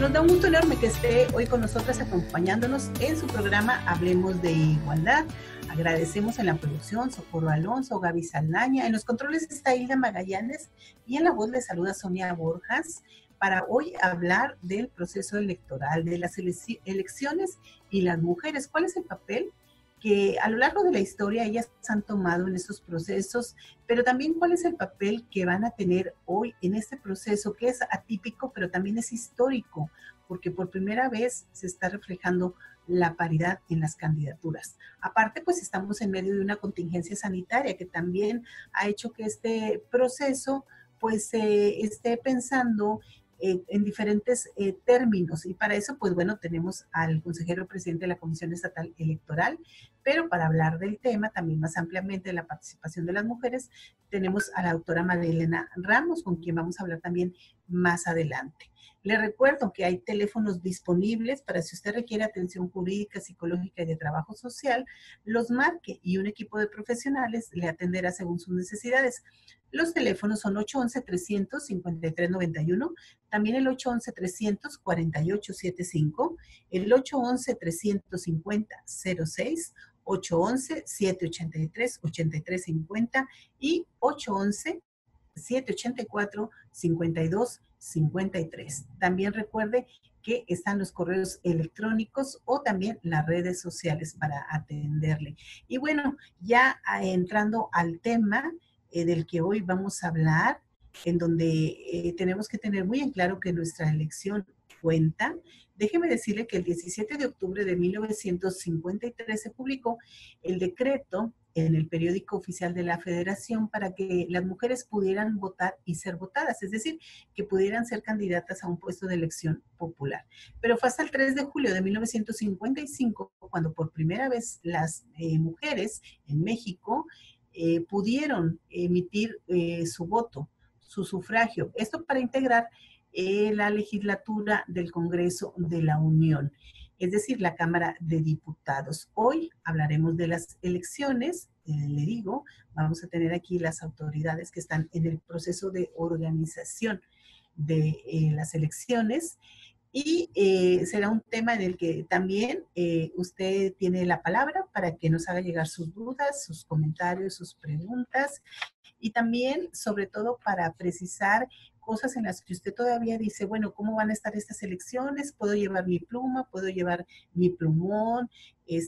Nos da un gusto enorme que esté hoy con nosotras acompañándonos en su programa Hablemos de Igualdad. Agradecemos en la producción Socorro Alonso, Gaby Saldaña, en los controles está Hilda Magallanes y en la voz le saluda Sonia Borjas para hoy hablar del proceso electoral, de las elecciones y las mujeres. ¿Cuál es el papel que a lo largo de la historia ellas han tomado en estos procesos, pero también cuál es el papel que van a tener hoy en este proceso que es atípico, pero también es histórico, porque por primera vez se está reflejando la paridad en las candidaturas. Aparte, pues estamos en medio de una contingencia sanitaria que también ha hecho que este proceso pues se esté pensando en diferentes términos, y para eso pues bueno tenemos al consejero presidente de la Comisión Estatal Electoral, pero para hablar del tema también más ampliamente de la participación de las mujeres tenemos a la doctora Madelena Ramos, con quien vamos a hablar también más adelante. Le recuerdo que hay teléfonos disponibles para si usted requiere atención jurídica, psicológica y de trabajo social, los marque y un equipo de profesionales le atenderá según sus necesidades. Los teléfonos son 811-300-5391, también el 811-300-4875, el 811-350-06, 811-783-8350 y 811-784-5253. También recuerde que están los correos electrónicos o también las redes sociales para atenderle. Y bueno, ya entrando al tema del que hoy vamos a hablar, en donde tenemos que tener muy en claro que nuestra elección cuenta. Déjeme decirle que el 17 de octubre de 1953 se publicó el decreto en el periódico oficial de la Federación para que las mujeres pudieran votar y ser votadas, es decir, que pudieran ser candidatas a un puesto de elección popular. Pero fue hasta el 3 de julio de 1955 cuando por primera vez las mujeres en México pudieron emitir su voto, su sufragio. Esto para integrar la legislatura del Congreso de la Unión, es decir, la Cámara de Diputados. Hoy hablaremos de las elecciones, le digo, vamos a tener aquí las autoridades que están en el proceso de organización de las elecciones. Y será un tema en el que también usted tiene la palabra para que nos haga llegar sus dudas, sus comentarios, sus preguntas, y también, sobre todo, para precisar cosas en las que usted todavía dice, bueno, ¿cómo van a estar estas elecciones? ¿Puedo llevar mi pluma? ¿Puedo llevar mi plumón?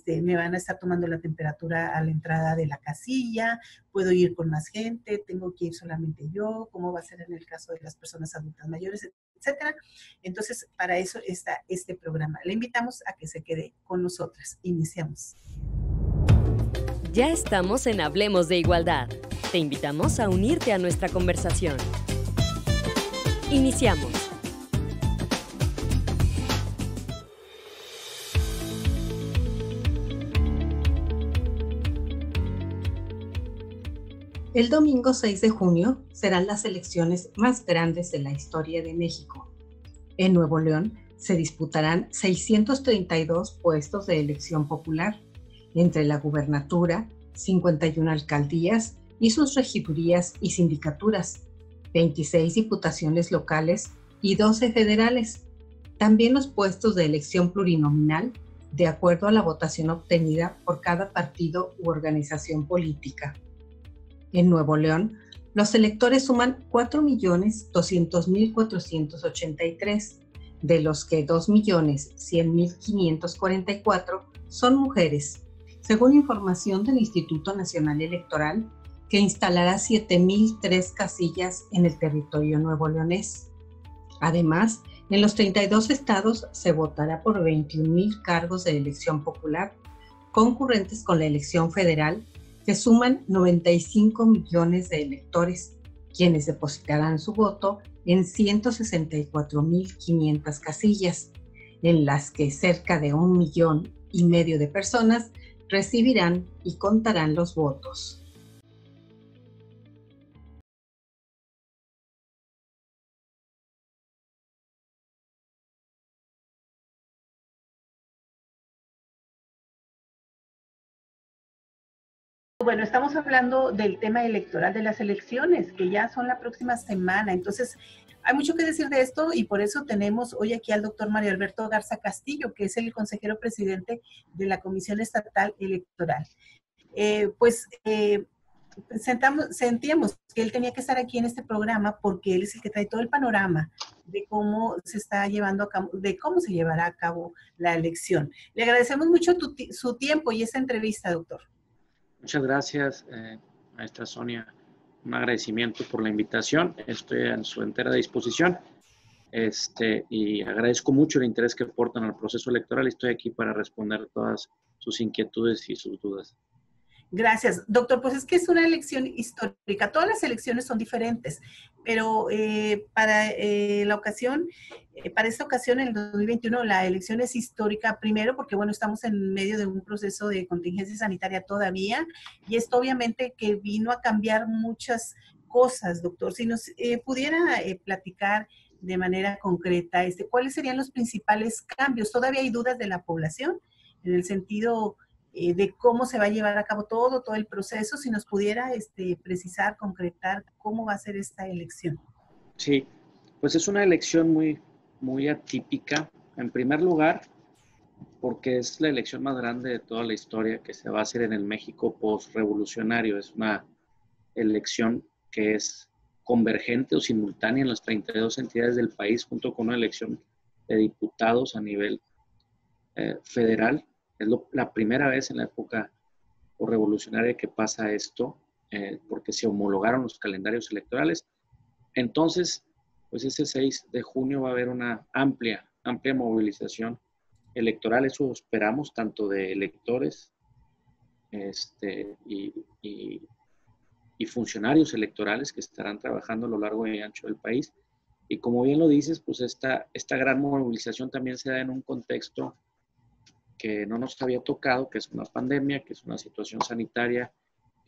¿Me van a estar tomando la temperatura a la entrada de la casilla? ¿Puedo ir con más gente? ¿Tengo que ir solamente yo? ¿Cómo va a ser en el caso de las personas adultas mayores, etcétera? Entonces, para eso está este programa. Le invitamos a que se quede con nosotras. Iniciamos. Ya estamos en Hablemos de Igualdad. Te invitamos a unirte a nuestra conversación. Iniciamos. El domingo 6 de junio serán las elecciones más grandes de la historia de México. En Nuevo León se disputarán 632 puestos de elección popular, entre la gubernatura, 51 alcaldías y sus regidurías y sindicaturas, 26 diputaciones locales y 12 federales. También los puestos de elección plurinominal, de acuerdo a la votación obtenida por cada partido u organización política. En Nuevo León, los electores suman 4.200.483, de los que 2.100.544 son mujeres, según información del Instituto Nacional Electoral, que instalará 7.003 casillas en el territorio nuevoleonés. Además, en los 32 estados se votará por 21.000 cargos de elección popular, concurrentes con la elección federal, que suman 95 millones de electores, quienes depositarán su voto en 164.500 casillas, en las que cerca de 1,5 millones de personas recibirán y contarán los votos. Bueno, estamos hablando del tema electoral de las elecciones, que ya son la próxima semana. Entonces, hay mucho que decir de esto y por eso tenemos hoy aquí al doctor Mario Alberto Garza Castillo, que es el consejero presidente de la Comisión Estatal Electoral. Sentíamos que él tenía que estar aquí en este programa porque él es el que trae todo el panorama de cómo se está llevando a cabo, de cómo se llevará a cabo la elección. Le agradecemos mucho su tiempo y esta entrevista, doctor. Muchas gracias, maestra Sonia. Un agradecimiento por la invitación. Estoy en su entera disposición y agradezco mucho el interés que aportan al proceso electoral. Estoy aquí para responder todas sus inquietudes y sus dudas. Gracias. Doctor, pues es que es una elección histórica. Todas las elecciones son diferentes, pero para esta ocasión, en el 2021, la elección es histórica, primero porque, bueno, estamos en medio de un proceso de contingencia sanitaria todavía, y esto obviamente que vino a cambiar muchas cosas, doctor. Si nos pudiera platicar de manera concreta, ¿cuáles serían los principales cambios? ¿Todavía hay dudas de la población en el sentido de cómo se va a llevar a cabo todo el proceso? Si nos pudiera precisar, concretar cómo va a ser esta elección. Sí, pues es una elección muy, muy atípica. En primer lugar, porque es la elección más grande de toda la historia que se va a hacer en el México post-revolucionario. Es una elección que es convergente o simultánea en las 32 entidades del país, junto con una elección de diputados a nivel federal. Es la primera vez en la época revolucionaria que pasa esto, porque se homologaron los calendarios electorales. Entonces, pues ese 6 de junio va a haber una amplia movilización electoral. Eso esperamos, tanto de electores y funcionarios electorales que estarán trabajando a lo largo y ancho del país. Y como bien lo dices, pues esta gran movilización también se da en un contexto que no nos había tocado, que es una pandemia, que es una situación sanitaria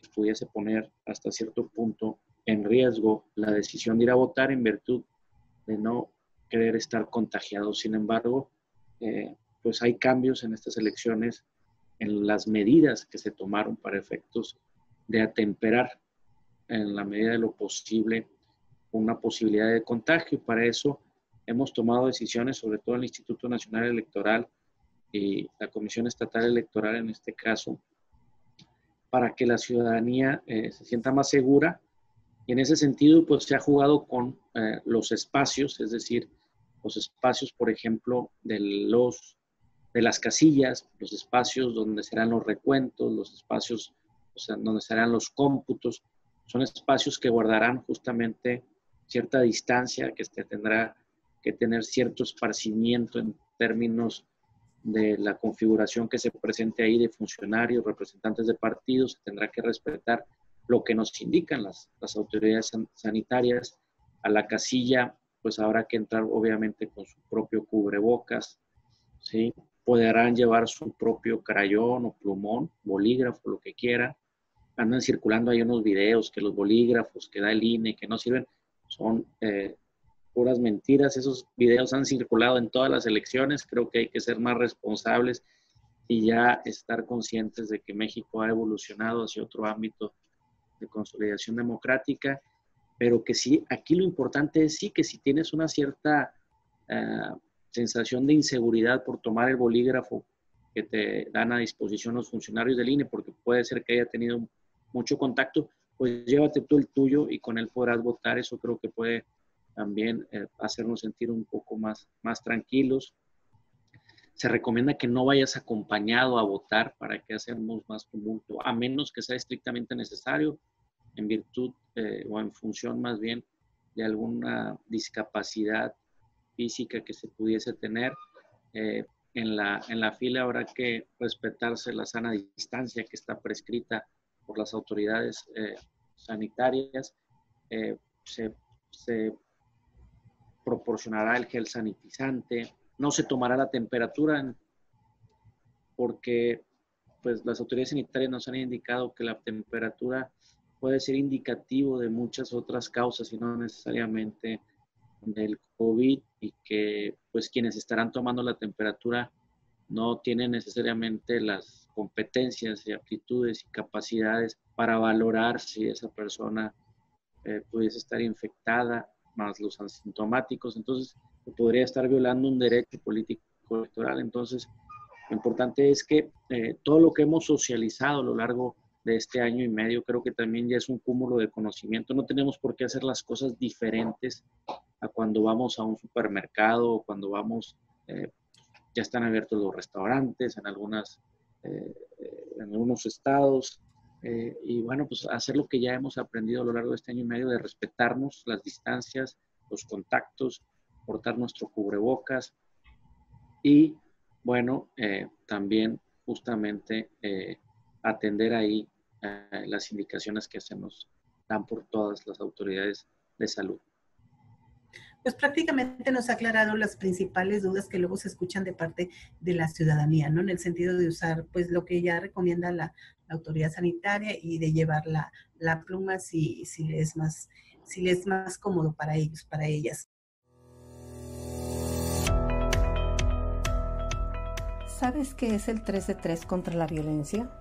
que pudiese poner hasta cierto punto en riesgo la decisión de ir a votar en virtud de no querer estar contagiado. Sin embargo, pues hay cambios en estas elecciones en las medidas que se tomaron para efectos de atemperar en la medida de lo posible una posibilidad de contagio. Para eso hemos tomado decisiones, sobre todo el Instituto Nacional Electoral y la Comisión Estatal Electoral en este caso, para que la ciudadanía se sienta más segura. Y en ese sentido, pues se ha jugado con los espacios, es decir, los espacios, por ejemplo, de las casillas, los espacios donde serán los recuentos, los espacios donde serán los cómputos. Son espacios que guardarán justamente cierta distancia, que tendrá que tener cierto esparcimiento en términos de la configuración que se presente ahí de funcionarios, representantes de partidos. Se tendrá que respetar lo que nos indican las autoridades sanitarias. A la casilla, pues habrá que entrar obviamente con su propio cubrebocas, ¿sí? Podrán llevar su propio crayón o plumón, bolígrafo, lo que quieran. Andan circulando ahí unos videos que los bolígrafos que da el INE, que no sirven, son puras mentiras. Esos videos han circulado en todas las elecciones. Creo que hay que ser más responsables y ya estar conscientes de que México ha evolucionado hacia otro ámbito de consolidación democrática, pero que sí, aquí lo importante es sí que si tienes una cierta sensación de inseguridad por tomar el bolígrafo que te dan a disposición los funcionarios del INE, porque puede ser que haya tenido mucho contacto, pues llévate tú el tuyo y con él podrás votar. Eso creo que puede también hacernos sentir un poco más tranquilos. Se recomienda que no vayas acompañado a votar para que hacemos más tumulto, a menos que sea estrictamente necesario, en virtud o en función más bien de alguna discapacidad física que se pudiese tener. En la fila habrá que respetarse la sana distancia que está prescrita por las autoridades sanitarias. Se proporcionará el gel sanitizante. No se tomará la temperatura porque pues, las autoridades sanitarias nos han indicado que la temperatura puede ser indicativo de muchas otras causas y no necesariamente del COVID, y que pues quienes estarán tomando la temperatura no tienen necesariamente las competencias y aptitudes y capacidades para valorar si esa persona pudiese estar infectada más los asintomáticos, entonces se podría estar violando un derecho político electoral. Entonces, lo importante es que todo lo que hemos socializado a lo largo de este año y medio, creo que también ya es un cúmulo de conocimiento. No tenemos por qué hacer las cosas diferentes a cuando vamos a un supermercado o cuando vamos, ya están abiertos los restaurantes en algunos estados. Y bueno, pues hacer lo que ya hemos aprendido a lo largo de este año y medio, de respetarnos las distancias, los contactos, portar nuestro cubrebocas y, bueno, también justamente atender ahí las indicaciones que se nos dan por todas las autoridades de salud. Pues prácticamente nos ha aclarado las principales dudas que luego se escuchan de parte de la ciudadanía, ¿no? En el sentido de usar, pues, lo que ya recomienda la autoridad sanitaria y de llevar la pluma si les es más cómodo para ellos, para ellas. ¿Sabes qué es el 3 de 3 contra la violencia?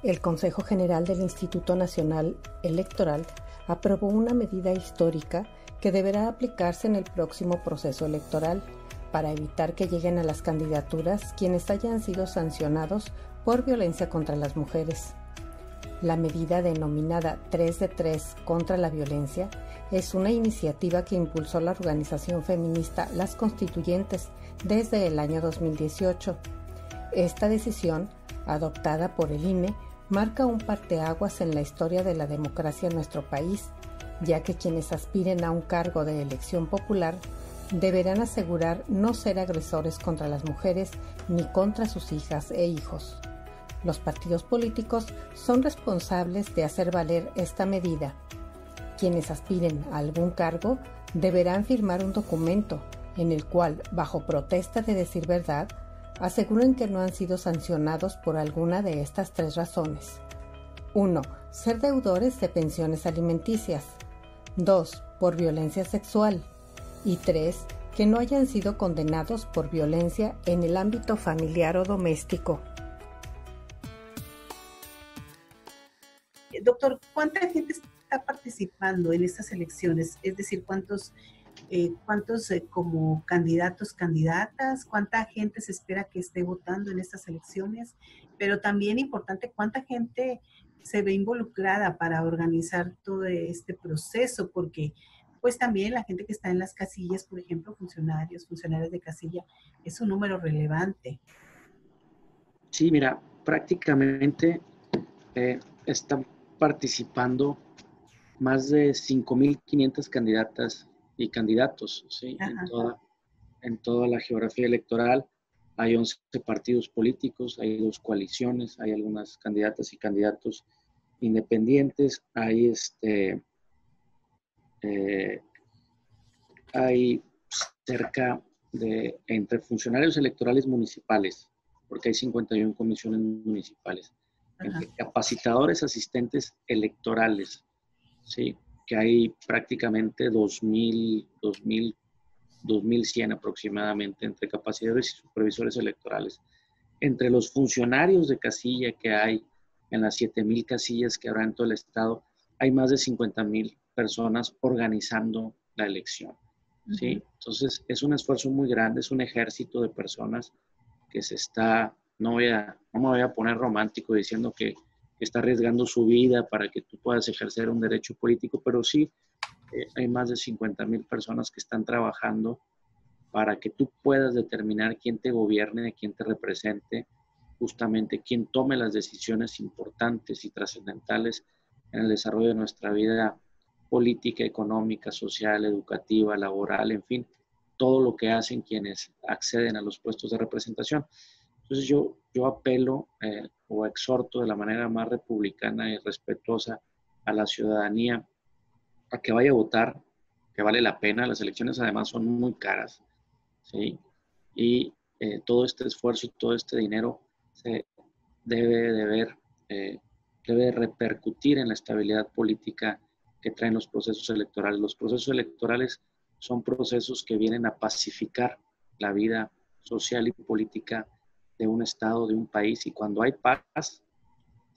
El Consejo General del Instituto Nacional Electoral aprobó una medida histórica que deberá aplicarse en el próximo proceso electoral para evitar que lleguen a las candidaturas quienes hayan sido sancionados por violencia contra las mujeres. La medida denominada 3 de 3 contra la violencia es una iniciativa que impulsó la organización feminista Las Constituyentes desde el año 2018. Esta decisión, adoptada por el INE, marca un parteaguas en la historia de la democracia en nuestro país, ya que quienes aspiren a un cargo de elección popular deberán asegurar no ser agresores contra las mujeres ni contra sus hijas e hijos. Los partidos políticos son responsables de hacer valer esta medida. Quienes aspiren a algún cargo deberán firmar un documento en el cual, bajo protesta de decir verdad, aseguren que no han sido sancionados por alguna de estas 3 razones. 1. Ser deudores de pensiones alimenticias. 2. Por violencia sexual. Y 3. Que no hayan sido condenados por violencia en el ámbito familiar o doméstico. Doctor, ¿cuánta gente está participando en estas elecciones? Es decir, ¿cuántos como candidatos, candidatas? ¿Cuánta gente se espera que esté votando en estas elecciones? Pero también importante, ¿cuánta gente se ve involucrada para organizar todo este proceso? Porque pues también la gente que está en las casillas, por ejemplo, funcionarios de casilla, es un número relevante. Sí, mira, prácticamente están participando más de 5.500 candidatas y candidatos, ¿sí? En toda la geografía electoral. Hay 11 partidos políticos, hay 2 coaliciones, hay algunas candidatas y candidatos independientes, hay cerca de, entre funcionarios electorales municipales, porque hay 51 comisiones municipales, entre capacitadores, asistentes electorales, ¿sí? Que hay prácticamente 2.100 aproximadamente entre capacitadores y supervisores electorales. Entre los funcionarios de casilla que hay en las 7,000 casillas que habrá en todo el estado, hay más de 50,000 personas organizando la elección, ¿sí? Entonces, es un esfuerzo muy grande, es un ejército de personas que se está, no me voy a poner romántico diciendo que está arriesgando su vida para que tú puedas ejercer un derecho político, pero sí, hay más de 50,000 personas que están trabajando para que tú puedas determinar quién te gobierne, quién te represente, justamente quién tome las decisiones importantes y trascendentales en el desarrollo de nuestra vida política, económica, social, educativa, laboral, en fin, todo lo que hacen quienes acceden a los puestos de representación. Entonces yo apelo o exhorto de la manera más republicana y respetuosa a la ciudadanía a que vaya a votar, que vale la pena. Las elecciones además son muy caras, ¿sí? Y todo este esfuerzo y todo este dinero se debe repercutir en la estabilidad política que traen los procesos electorales. Los procesos electorales son procesos que vienen a pacificar la vida social y política de un estado, de un país, y cuando hay paz,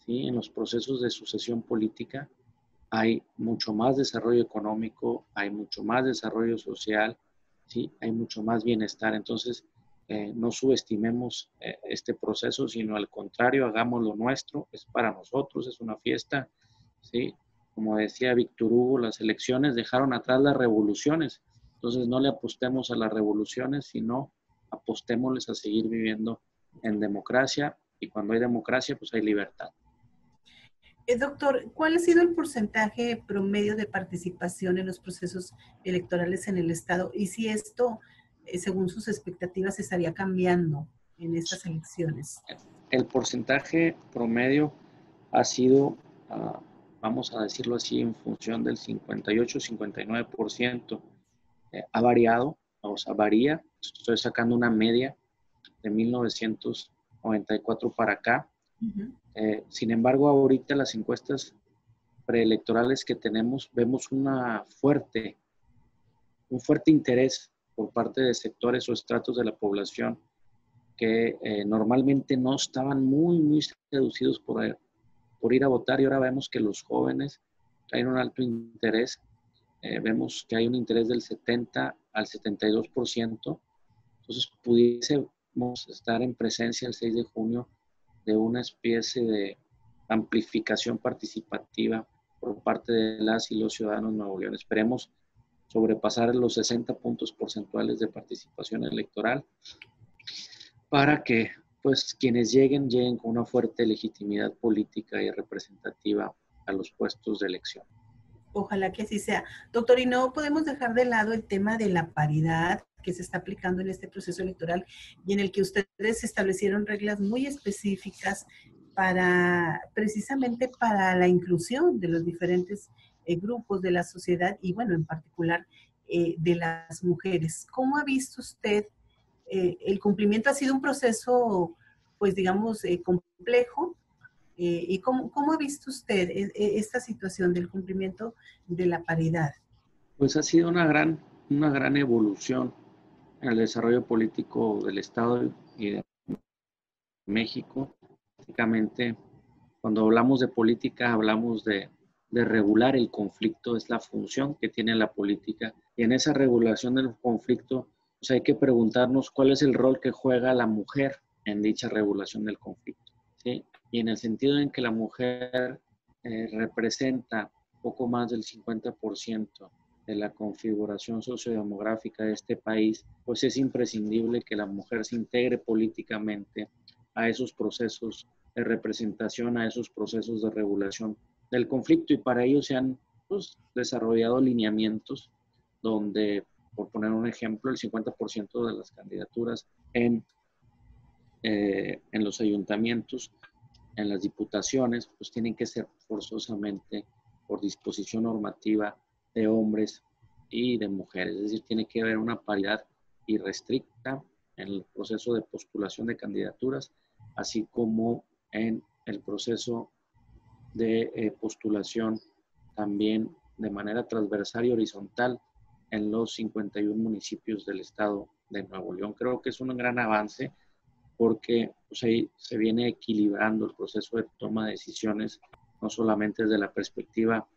¿sí?, en los procesos de sucesión política, hay mucho más desarrollo económico, hay mucho más desarrollo social, ¿sí? Hay mucho más bienestar. Entonces, no subestimemos este proceso, sino al contrario, hagamos lo nuestro, es para nosotros, es una fiesta, ¿sí? Como decía Víctor Hugo, las elecciones dejaron atrás las revoluciones. Entonces, no le apostemos a las revoluciones, sino apostémosles a seguir viviendo en democracia, y cuando hay democracia, pues hay libertad. Doctor, ¿cuál ha sido el porcentaje promedio de participación en los procesos electorales en el Estado? Y si esto, según sus expectativas, estaría cambiando en estas elecciones. El porcentaje promedio ha sido, vamos a decirlo así, en función del 58-59%. Ha variado, o sea, varía. Estoy sacando una media de 1994 para acá. Sin embargo, ahorita las encuestas preelectorales que tenemos, vemos un fuerte interés por parte de sectores o estratos de la población que normalmente no estaban muy seducidos por ir a votar, y ahora vemos que los jóvenes traen un alto interés. Vemos que hay un interés del 70 al 72%. Entonces, pudiésemos estar en presencia el 6 de junio de una especie de amplificación participativa por parte de las y los ciudadanos de Nuevo León. Esperemos sobrepasar los 60 puntos porcentuales de participación electoral para que pues quienes lleguen con una fuerte legitimidad política y representativa a los puestos de elección. Ojalá que así sea. Doctor, y no podemos dejar de lado el tema de la paridad que se está aplicando en este proceso electoral y en el que ustedes establecieron reglas muy específicas precisamente para la inclusión de los diferentes grupos de la sociedad y, bueno, en particular de las mujeres. ¿Cómo ha visto usted el cumplimiento? Ha sido un proceso, pues, digamos, complejo. ¿Y cómo ha visto usted esta situación del cumplimiento de la paridad? Pues ha sido una gran evolución en el desarrollo político del Estado y de México. Básicamente, cuando hablamos de política, hablamos de regular el conflicto, es la función que tiene la política. Y en esa regulación del conflicto, pues hay que preguntarnos cuál es el rol que juega la mujer en dicha regulación del conflicto, ¿sí? Y en el sentido en que la mujer representa poco más del 50% de la configuración sociodemográfica de este país, pues es imprescindible que la mujer se integre políticamente a esos procesos de representación, a esos procesos de regulación del conflicto, y para ello se han desarrollado lineamientos donde, por poner un ejemplo, el 50% de las candidaturas en los ayuntamientos, en las diputaciones, pues tienen que ser forzosamente por disposición normativa de hombres y de mujeres. Es decir, tiene que haber una paridad irrestricta en el proceso de postulación de candidaturas, así como en el proceso de postulación también de manera transversal y horizontal en los 51 municipios del estado de Nuevo León. Creo que es un gran avance porque pues, ahí se viene equilibrando el proceso de toma de decisiones, no solamente desde la perspectiva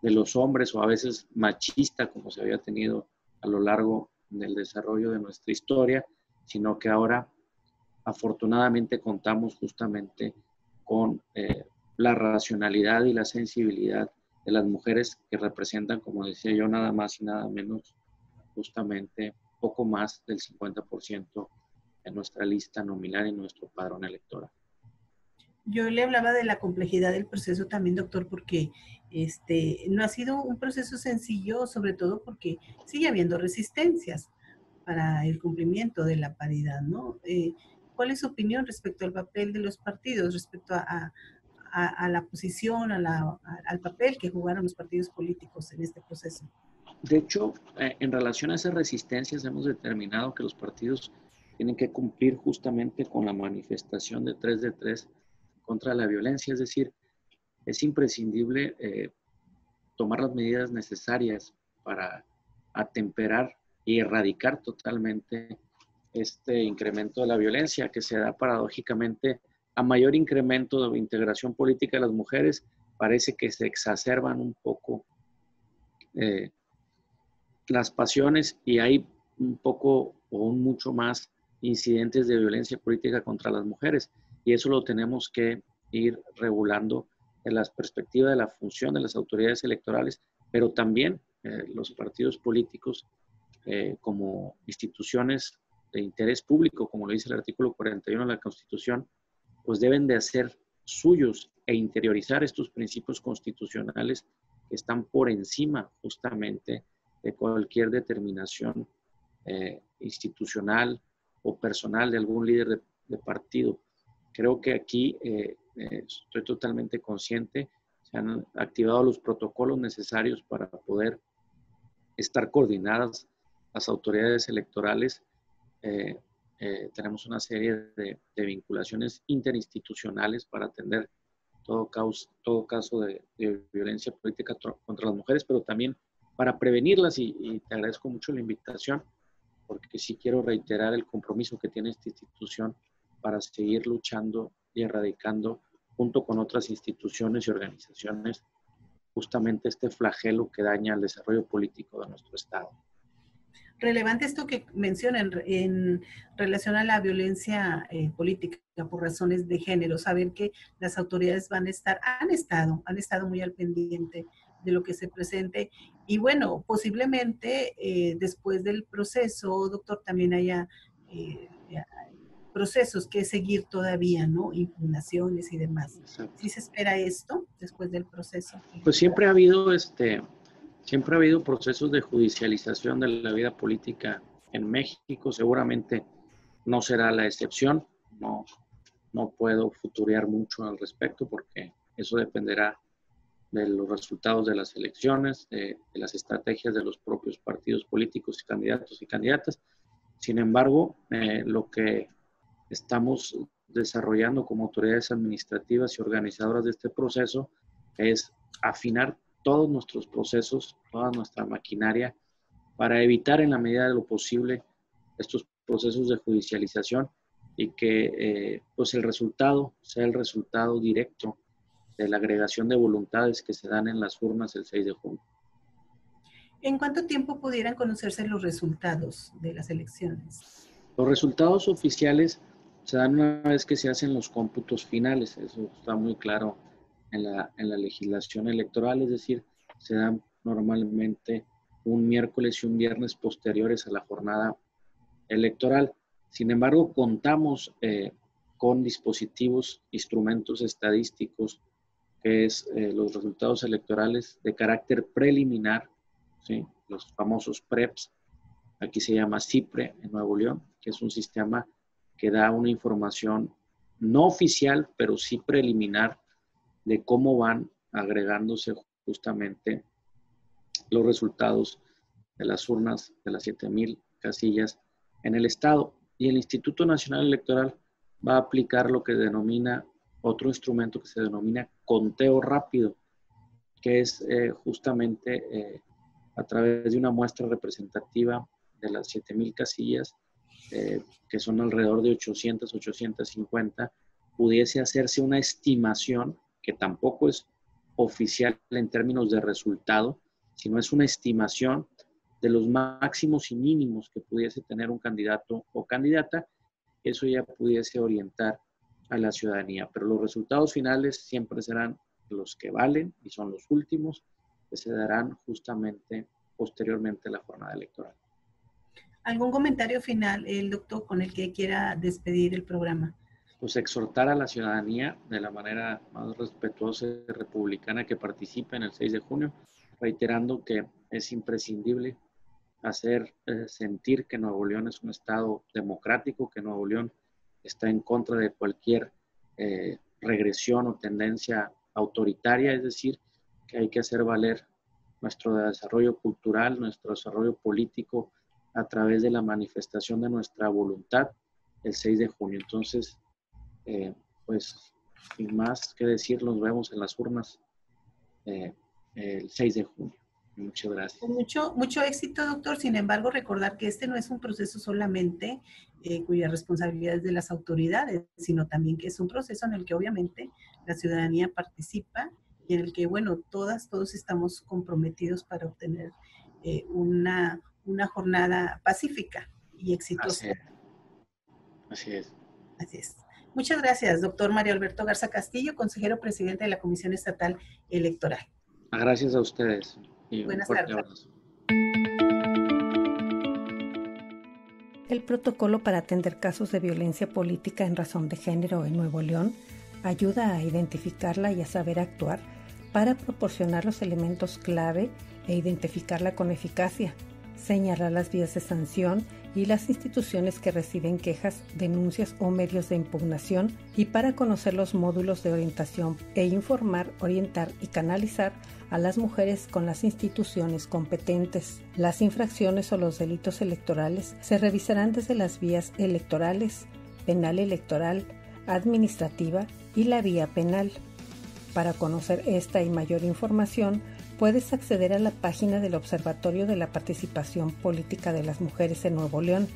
de los hombres o a veces machista, como se había tenido a lo largo del desarrollo de nuestra historia, sino que ahora afortunadamente contamos justamente con la racionalidad y la sensibilidad de las mujeres que representan, como decía yo, nada más y nada menos, justamente poco más del 50% en nuestra lista nominal y nuestro padrón electoral. Yo le hablaba de la complejidad del proceso también, doctor, porque no ha sido un proceso sencillo, sobre todo porque sigue habiendo resistencias para el cumplimiento de la paridad, ¿no? ¿Cuál es su opinión respecto al papel de los partidos, respecto a la posición, al papel que jugaron los partidos políticos en este proceso? De hecho, en relación a esas resistencias, hemos determinado que los partidos tienen que cumplir justamente con la manifestación de 3 de 3 contra la violencia. Es decir, es imprescindible tomar las medidas necesarias para atemperar y erradicar totalmente este incremento de la violencia que se da paradójicamente a mayor incremento de integración política de las mujeres, parece que se exacerban un poco las pasiones y hay un poco o un mucho más incidentes de violencia política contra las mujeres. Y eso lo tenemos que ir regulando en la perspectiva de la función de las autoridades electorales, pero también los partidos políticos como instituciones de interés público, como lo dice el artículo 41 de la Constitución, pues deben de hacer suyos e interiorizar estos principios constitucionales que están por encima justamente de cualquier determinación institucional o personal de algún líder de partido. Creo que aquí estoy totalmente consciente, se han activado los protocolos necesarios para poder estar coordinadas las autoridades electorales. Tenemos una serie de vinculaciones interinstitucionales para atender todo caso de violencia política contra las mujeres, pero también para prevenirlas, y te agradezco mucho la invitación, porque sí quiero reiterar el compromiso que tiene esta institución para seguir luchando y erradicando, junto con otras instituciones y organizaciones, justamente este flagelo que daña el desarrollo político de nuestro Estado. Relevante esto que mencionan en relación a la violencia política por razones de género, saber que las autoridades han estado muy al pendiente de lo que se presente. Y bueno, posiblemente después del proceso, doctor, también haya procesos que seguir todavía, ¿no? Impugnaciones y demás. Exacto. ¿Sí se espera esto después del proceso? Pues siempre ha habido procesos de judicialización de la vida política en México. Seguramente no será la excepción. No puedo futurear mucho al respecto porque eso dependerá de los resultados de las elecciones, de las estrategias de los propios partidos políticos y candidatos y candidatas. Sin embargo, lo que estamos desarrollando como autoridades administrativas y organizadoras de este proceso es afinar todos nuestros procesos, toda nuestra maquinaria, para evitar en la medida de lo posible estos procesos de judicialización y que pues el resultado sea el resultado directo de la agregación de voluntades que se dan en las urnas el 6 de junio. ¿En cuánto tiempo pudieran conocerse los resultados de las elecciones? Los resultados oficiales se dan una vez que se hacen los cómputos finales. Eso está muy claro en la legislación electoral, es decir, se dan normalmente un miércoles y un viernes posteriores a la jornada electoral. Sin embargo, contamos con dispositivos, instrumentos estadísticos, que es los resultados electorales de carácter preliminar, ¿sí? Los famosos PREPs, aquí se llama CIPRE en Nuevo León, que es un sistema que da una información no oficial, pero sí preliminar de cómo van agregándose justamente los resultados de las urnas de las 7,000 casillas en el Estado. Y el Instituto Nacional Electoral va a aplicar lo que denomina otro instrumento que se denomina conteo rápido, que es justamente a través de una muestra representativa de las 7,000 casillas, que son alrededor de 800, 850, pudiese hacerse una estimación que tampoco es oficial en términos de resultado, sino es una estimación de los máximos y mínimos que pudiese tener un candidato o candidata. Eso ya pudiese orientar a la ciudadanía, pero los resultados finales siempre serán los que valen y son los últimos, que se darán justamente posteriormente a la jornada electoral. ¿Algún comentario final, el doctor, con el que quiera despedir el programa? Pues exhortar a la ciudadanía de la manera más respetuosa y republicana que participe en el 6 de junio, reiterando que es imprescindible hacer sentir que Nuevo León es un estado democrático, que Nuevo León está en contra de cualquier regresión o tendencia autoritaria, es decir, que hay que hacer valer nuestro desarrollo cultural, nuestro desarrollo político a través de la manifestación de nuestra voluntad el 6 de junio. Entonces, pues, sin más que decir, nos vemos en las urnas el 6 de junio. Muchas gracias. Mucho éxito, doctor. Sin embargo, recordar que este no es un proceso solamente cuya responsabilidad es de las autoridades, sino también que es un proceso en el que obviamente la ciudadanía participa y en el que, bueno, todos estamos comprometidos para obtener una jornada pacífica y exitosa. Así es. Así es. Muchas gracias, doctor Mario Alberto Garza Castillo, consejero presidente de la Comisión Estatal Electoral. Gracias a ustedes. Y buenas tardes. Abrazo. El protocolo para atender casos de violencia política en razón de género en Nuevo León ayuda a identificarla y a saber actuar para proporcionar los elementos clave e identificarla con eficacia, señalar las vías de sanción y las instituciones que reciben quejas, denuncias o medios de impugnación, y para conocer los módulos de orientación e informar, orientar y canalizar a las mujeres con las instituciones competentes. Las infracciones o los delitos electorales se revisarán desde las vías electorales, penal electoral, administrativa y la vía penal. Para conocer esta y mayor información, puedes acceder a la página del Observatorio de la Participación Política de las Mujeres en Nuevo León,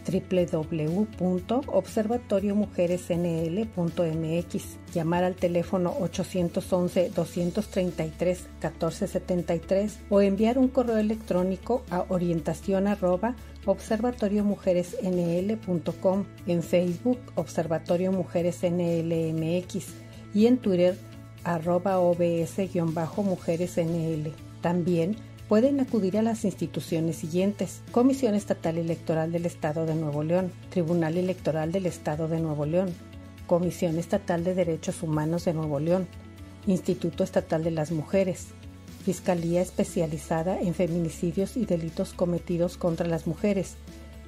www.observatoriomujeresnl.mx, llamar al teléfono 811-233-1473 o enviar un correo electrónico a orientacion@observatoriomujeresnl.com, en Facebook Observatorio Mujeres NLMX y en Twitter @obs_mujeresnl. También pueden acudir a las instituciones siguientes: Comisión Estatal Electoral del Estado de Nuevo León, Tribunal Electoral del Estado de Nuevo León, Comisión Estatal de Derechos Humanos de Nuevo León, Instituto Estatal de las Mujeres, Fiscalía Especializada en Feminicidios y Delitos Cometidos contra las Mujeres,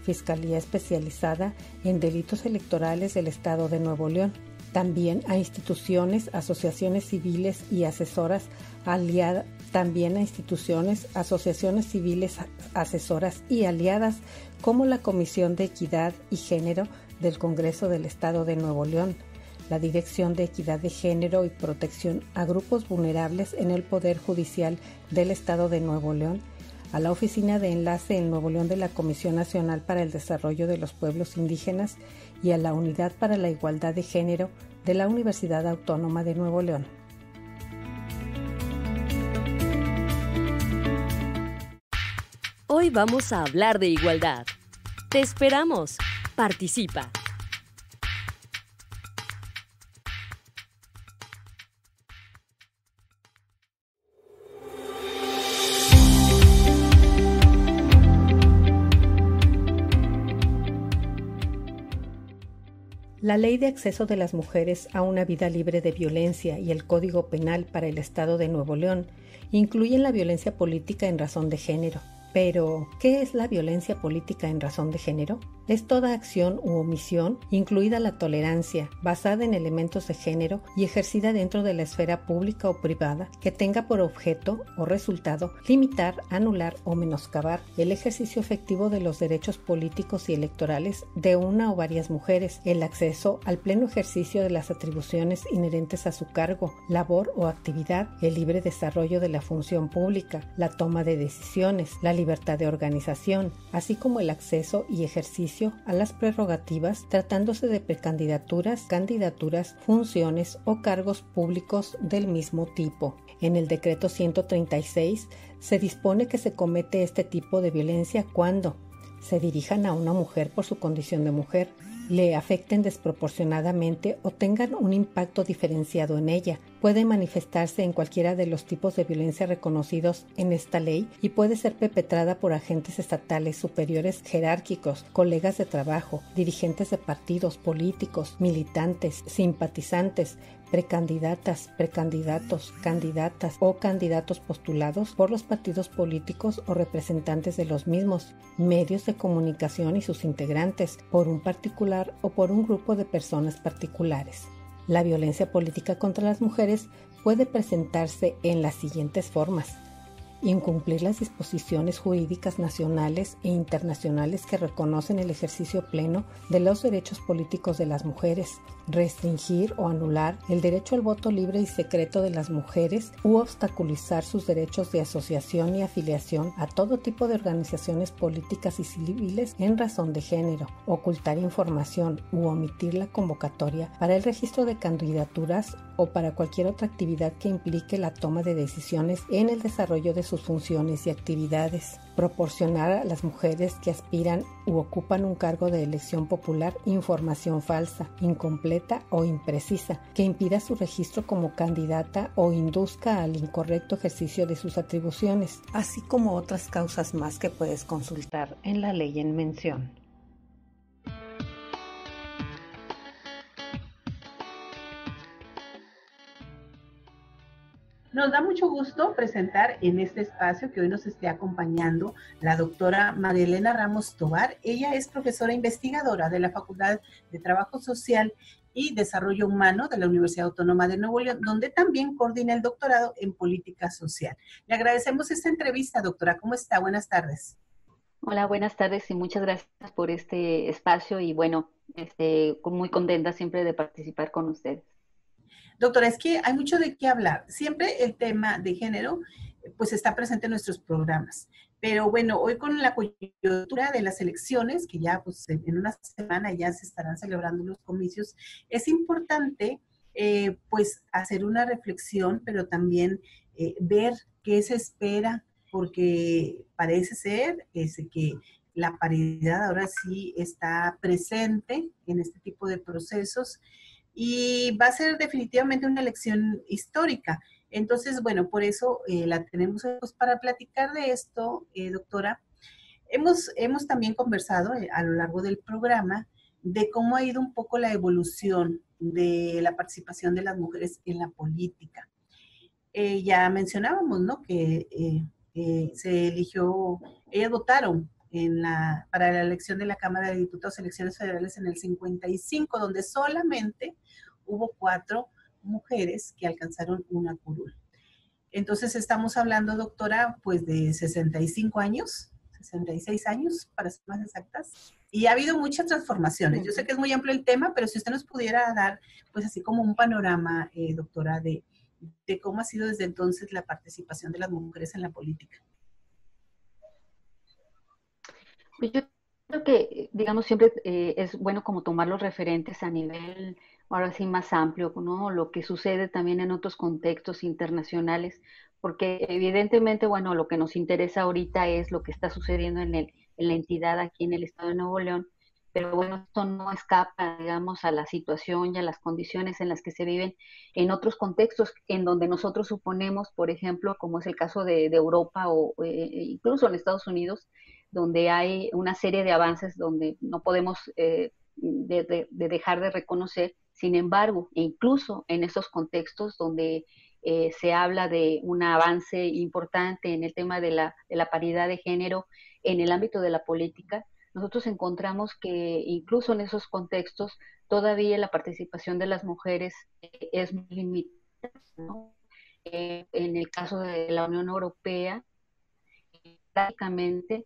Fiscalía Especializada en Delitos Electorales del Estado de Nuevo León. También a instituciones, asociaciones civiles y asesoras aliadas, asesoras y aliadas, como la Comisión de Equidad y Género del Congreso del Estado de Nuevo León, la Dirección de Equidad de Género y Protección a Grupos Vulnerables en el Poder Judicial del Estado de Nuevo León, a la Oficina de Enlace en Nuevo León de la Comisión Nacional para el Desarrollo de los Pueblos Indígenas y a la Unidad para la Igualdad de Género de la Universidad Autónoma de Nuevo León. Hoy vamos a hablar de igualdad. ¡Te esperamos! Participa. La Ley de Acceso de las Mujeres a una Vida Libre de Violencia y el Código Penal para el Estado de Nuevo León incluyen la violencia política en razón de género. Pero, ¿qué es la violencia política en razón de género? Es toda acción u omisión, incluida la tolerancia, basada en elementos de género y ejercida dentro de la esfera pública o privada, que tenga por objeto o resultado limitar, anular o menoscabar el ejercicio efectivo de los derechos políticos y electorales de una o varias mujeres, el acceso al pleno ejercicio de las atribuciones inherentes a su cargo, labor o actividad, el libre desarrollo de la función pública, la toma de decisiones, la libertad de organización, así como el acceso y ejercicio a las prerrogativas tratándose de precandidaturas, candidaturas, funciones o cargos públicos del mismo tipo. En el decreto 136 se dispone que se comete este tipo de violencia cuando se dirijan a una mujer por su condición de mujer, le afecten desproporcionadamente o tengan un impacto diferenciado en ella. Puede manifestarse en cualquiera de los tipos de violencia reconocidos en esta ley y puede ser perpetrada por agentes estatales superiores jerárquicos, colegas de trabajo, dirigentes de partidos políticos, militantes, simpatizantes, precandidatas, precandidatos, candidatas o candidatos postulados por los partidos políticos o representantes de los mismos, medios de comunicación y sus integrantes, por un particular o por un grupo de personas particulares. La violencia política contra las mujeres puede presentarse en las siguientes formas: incumplir las disposiciones jurídicas nacionales e internacionales que reconocen el ejercicio pleno de los derechos políticos de las mujeres, restringir o anular el derecho al voto libre y secreto de las mujeres u obstaculizar sus derechos de asociación y afiliación a todo tipo de organizaciones políticas y civiles en razón de género, ocultar información u omitir la convocatoria para el registro de candidaturas o para cualquier otra actividad que implique la toma de decisiones en el desarrollo de sus funciones y actividades. Proporcionar a las mujeres que aspiran u ocupan un cargo de elección popular información falsa, incompleta o imprecisa, que impida su registro como candidata o induzca al incorrecto ejercicio de sus atribuciones, así como otras causas más que puedes consultar en la ley en mención. Nos da mucho gusto presentar en este espacio que hoy nos esté acompañando la doctora María Ramos Tovar. Ella es profesora investigadora de la Facultad de Trabajo Social y Desarrollo Humano de la Universidad Autónoma de Nuevo León, donde también coordina el doctorado en Política Social. Le agradecemos esta entrevista, doctora. ¿Cómo está? Buenas tardes. Hola, buenas tardes y muchas gracias por este espacio y bueno, muy contenta siempre de participar con ustedes. Doctora, es que hay mucho de qué hablar. Siempre el tema de género, pues está presente en nuestros programas. Pero bueno, hoy con la coyuntura de las elecciones, que ya pues en una semana ya se estarán celebrando los comicios, es importante pues hacer una reflexión, pero también ver qué se espera, porque parece ser que la paridad ahora sí está presente en este tipo de procesos y va a ser definitivamente una elección histórica. Entonces, bueno, por eso la tenemos pues, para platicar de esto, doctora. Hemos también conversado a lo largo del programa de cómo ha ido un poco la evolución de la participación de las mujeres en la política. Ya mencionábamos, ¿no? Que se eligió, ellas votaron para la elección de la Cámara de Diputados, elecciones federales en el 55, donde solamente hubo 4 mujeres que alcanzaron una curul. Entonces estamos hablando, doctora, pues de 65 años, 66 años, para ser más exactas. Y ha habido muchas transformaciones. Yo sé que es muy amplio el tema, pero si usted nos pudiera dar, pues así como un panorama, doctora, de cómo ha sido desde entonces la participación de las mujeres en la política. Pues yo creo que, digamos, siempre es bueno como tomar los referentes a nivel, ahora sí, más amplio, ¿no? Lo que sucede también en otros contextos internacionales, porque evidentemente, bueno, lo que nos interesa ahorita es lo que está sucediendo en la entidad aquí en el estado de Nuevo León, pero bueno, esto no escapa, digamos, a la situación y a las condiciones en las que se viven en otros contextos en donde nosotros suponemos, por ejemplo, como es el caso de Europa o incluso en Estados Unidos, donde hay una serie de avances donde no podemos dejar de reconocer. Sin embargo, incluso en esos contextos donde se habla de un avance importante en el tema de la paridad de género en el ámbito de la política, nosotros encontramos que incluso en esos contextos todavía la participación de las mujeres es muy limitada, ¿no? En el caso de la Unión Europea, prácticamente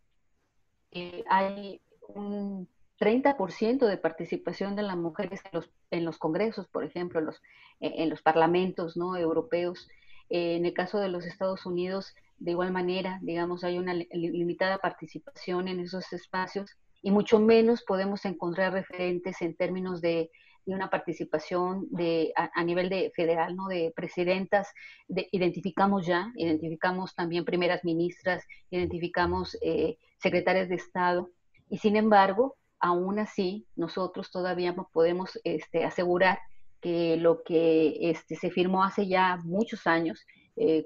hay un 30% de participación de las mujeres en los congresos, por ejemplo, en los parlamentos, ¿no? Europeos. En el caso de los Estados Unidos, de igual manera, digamos, hay una limitada participación en esos espacios y mucho menos podemos encontrar referentes en términos de una participación a nivel de federal, ¿no? De presidentas, identificamos también primeras ministras, identificamos secretarias de Estado, y sin embargo, aún así, nosotros todavía no podemos asegurar que lo que se firmó hace ya muchos años,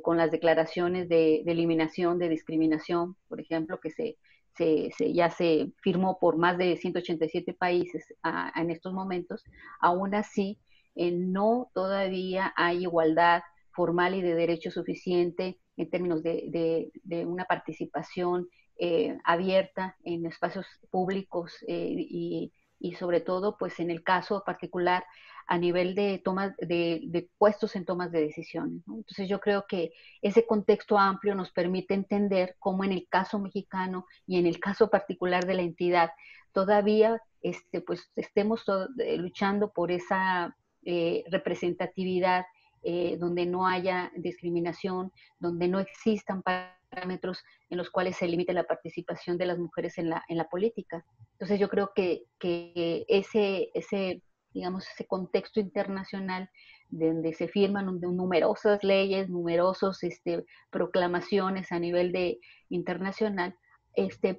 con las declaraciones de eliminación de discriminación, por ejemplo, que ya se firmó por más de 187 países en estos momentos, aún así no todavía hay igualdad formal y de derecho suficiente en términos de una participación abierta en espacios públicos y sobre todo pues en el caso particular a nivel de tomas de puestos en tomas de decisiones, ¿no? Entonces yo creo que ese contexto amplio nos permite entender cómo en el caso mexicano y en el caso particular de la entidad todavía pues estemos luchando por esa representatividad, donde no haya discriminación, donde no existan parámetros en los cuales se limite la participación de las mujeres en la política. Entonces yo creo que ese digamos, ese contexto internacional donde se firman numerosas leyes, numerosos proclamaciones a nivel internacional,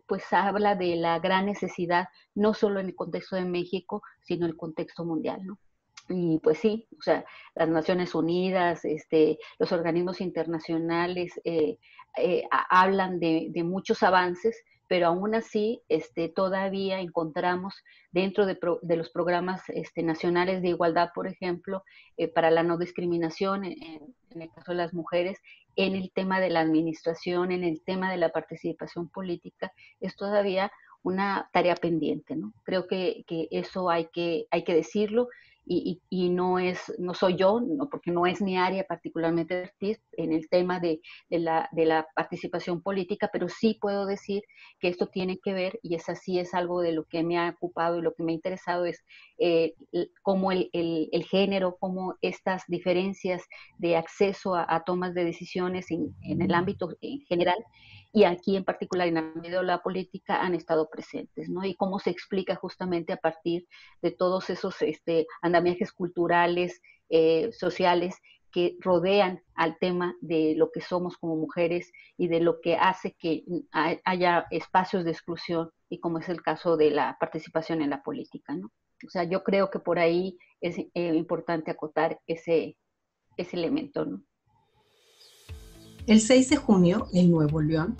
pues habla de la gran necesidad, no solo en el contexto de México, sino en el contexto mundial, ¿no? Y pues sí, o sea, las Naciones Unidas, los organismos internacionales hablan de muchos avances, pero aún así todavía encontramos dentro de los programas nacionales de igualdad, por ejemplo, para la no discriminación en el caso de las mujeres, en el tema de la administración, en el tema de la participación política, es todavía una tarea pendiente, ¿no? Creo que eso hay que decirlo, y no soy yo, no, porque no es mi área particularmente de expertise en el tema de la participación política, pero sí puedo decir que esto tiene que ver, y es así, es algo de lo que me ha ocupado y lo que me ha interesado, es cómo el género, cómo estas diferencias de acceso a tomas de decisiones en el ámbito en general, y aquí en particular en el ámbito de la política, han estado presentes, ¿no? Y cómo se explica justamente a partir de todos esos andamiajes culturales, sociales, que rodean al tema de lo que somos como mujeres y de lo que hace que haya espacios de exclusión, y como es el caso de la participación en la política, ¿no? O sea, yo creo que por ahí es importante acotar ese elemento, ¿no? El 6 de junio, en Nuevo León,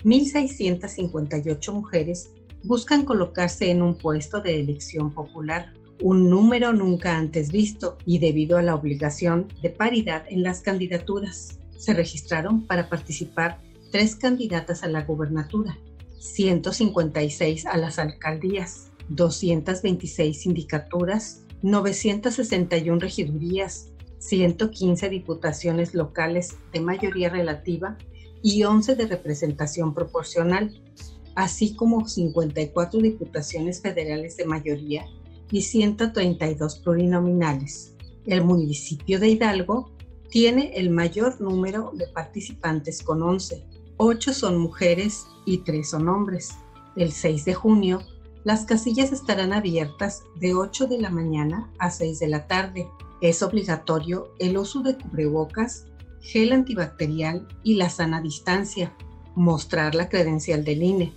1,658 mujeres buscan colocarse en un puesto de elección popular, un número nunca antes visto, y debido a la obligación de paridad en las candidaturas. Se registraron para participar 3 candidatas a la gubernatura, 156 a las alcaldías, 226 sindicaturas, 961 regidurías, 115 diputaciones locales de mayoría relativa y 11 de representación proporcional, así como 54 diputaciones federales de mayoría y 132 plurinominales. El municipio de Hidalgo tiene el mayor número de participantes con 11. 8 son mujeres y 3 son hombres. El 6 de junio, las casillas estarán abiertas de 8 de la mañana a 6 de la tarde. Es obligatorio el uso de cubrebocas, gel antibacterial y la sana distancia, mostrar la credencial del INE,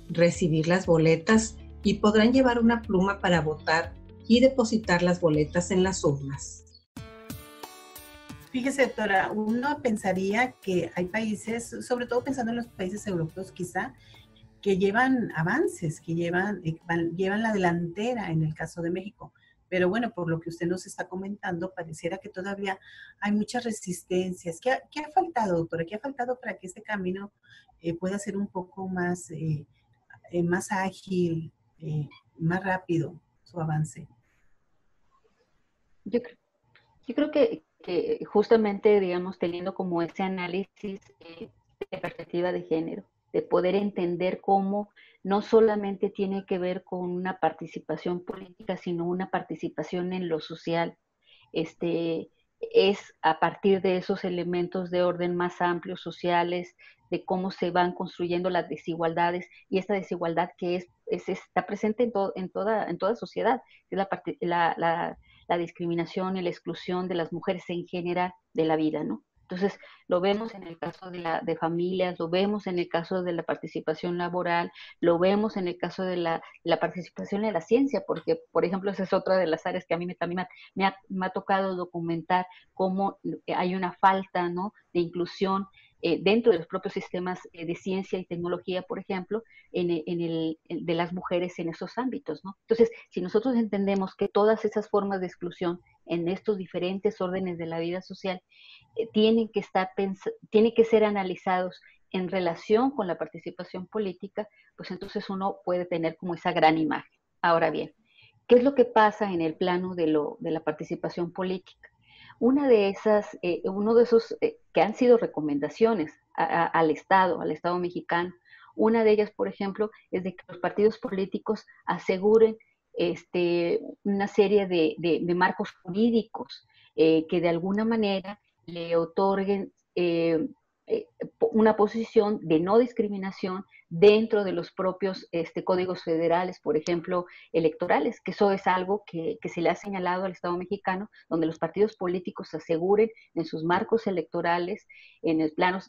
recibir las boletas, y podrán llevar una pluma para votar y depositar las boletas en las urnas. Fíjese, doctora, uno pensaría que hay países, sobre todo pensando en los países europeos quizá, que llevan avances, que llevan la delantera en el caso de México. Pero bueno, por lo que usted nos está comentando, pareciera que todavía hay muchas resistencias. ¿Qué ha faltado, doctora? ¿Qué ha faltado para que este camino pueda ser un poco más ágil, más rápido su avance? Yo creo que justamente, digamos, teniendo como ese análisis de perspectiva de género, de poder entender cómo no solamente tiene que ver con una participación política, sino una participación en lo social, es a partir de esos elementos de orden más amplios, sociales, de cómo se van construyendo las desigualdades, y esta desigualdad que está presente en toda sociedad, que es la discriminación y la exclusión de las mujeres en general de la vida, ¿no? Entonces, lo vemos en el caso de familias, lo vemos en el caso de la participación laboral, lo vemos en el caso de la participación en la ciencia, porque, por ejemplo, esa es otra de las áreas que a mí también me ha tocado documentar, cómo hay una falta, ¿no?, de inclusión dentro de los propios sistemas de ciencia y tecnología, por ejemplo, de las mujeres en esos ámbitos, ¿no? Entonces, si nosotros entendemos que todas esas formas de exclusión en estos diferentes órdenes de la vida social tienen que ser analizados en relación con la participación política, pues entonces uno puede tener como esa gran imagen. Ahora bien, ¿qué es lo que pasa en el plano de la participación política? Uno de esos que han sido recomendaciones al Estado mexicano, una de ellas, por ejemplo, es de que los partidos políticos aseguren una serie de marcos jurídicos que de alguna manera le otorguen una posición de no discriminación dentro de los propios códigos federales, por ejemplo, electorales, que eso es algo que se le ha señalado al Estado mexicano, donde los partidos políticos aseguren en sus marcos electorales, en el plano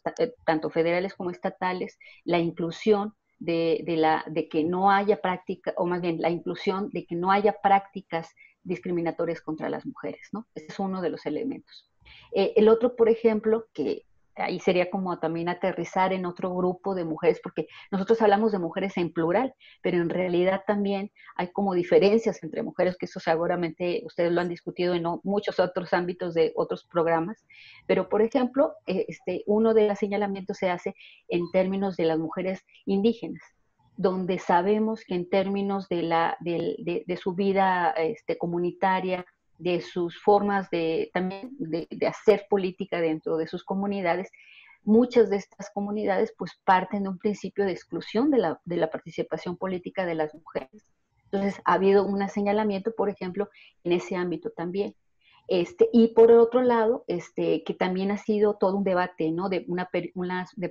tanto federales como estatales, la inclusión de que no haya práctica, o más bien la inclusión de que no haya prácticas discriminatorias contra las mujeres, ¿no? Ese es uno de los elementos. El otro, por ejemplo, que ahí sería como también aterrizar en otro grupo de mujeres, porque nosotros hablamos de mujeres en plural, pero en realidad también hay como diferencias entre mujeres, que eso seguramente ustedes lo han discutido en muchos otros ámbitos de otros programas, pero por ejemplo, uno de los señalamientos se hace en términos de las mujeres indígenas, donde sabemos que en términos de su vida comunitaria, de sus formas también de hacer política dentro de sus comunidades, muchas de estas comunidades pues parten de un principio de exclusión de la participación política de las mujeres. Entonces ha habido un señalamiento, por ejemplo, en ese ámbito también. Y por otro lado, que también ha sido todo un debate, ¿no? De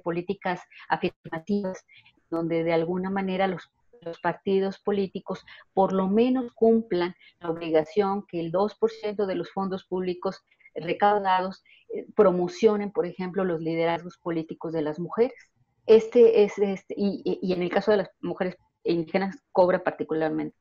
políticas afirmativas, donde de alguna manera los partidos políticos por lo menos cumplan la obligación que el 2% de los fondos públicos recaudados promocionen, por ejemplo, los liderazgos políticos de las mujeres. Y en el caso de las mujeres indígenas cobra particularmente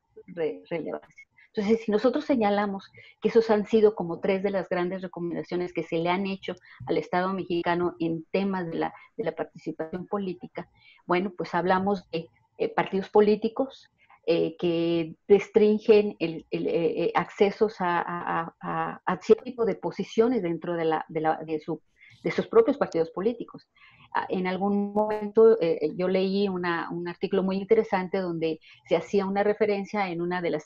relevancia. Entonces, si nosotros señalamos que esos han sido como 3 de las grandes recomendaciones que se le han hecho al Estado mexicano en temas de la participación política, bueno, pues hablamos de partidos políticos que restringen accesos a cierto tipo de posiciones dentro de sus propios partidos políticos. En algún momento yo leí un artículo muy interesante donde se hacía una referencia en una de las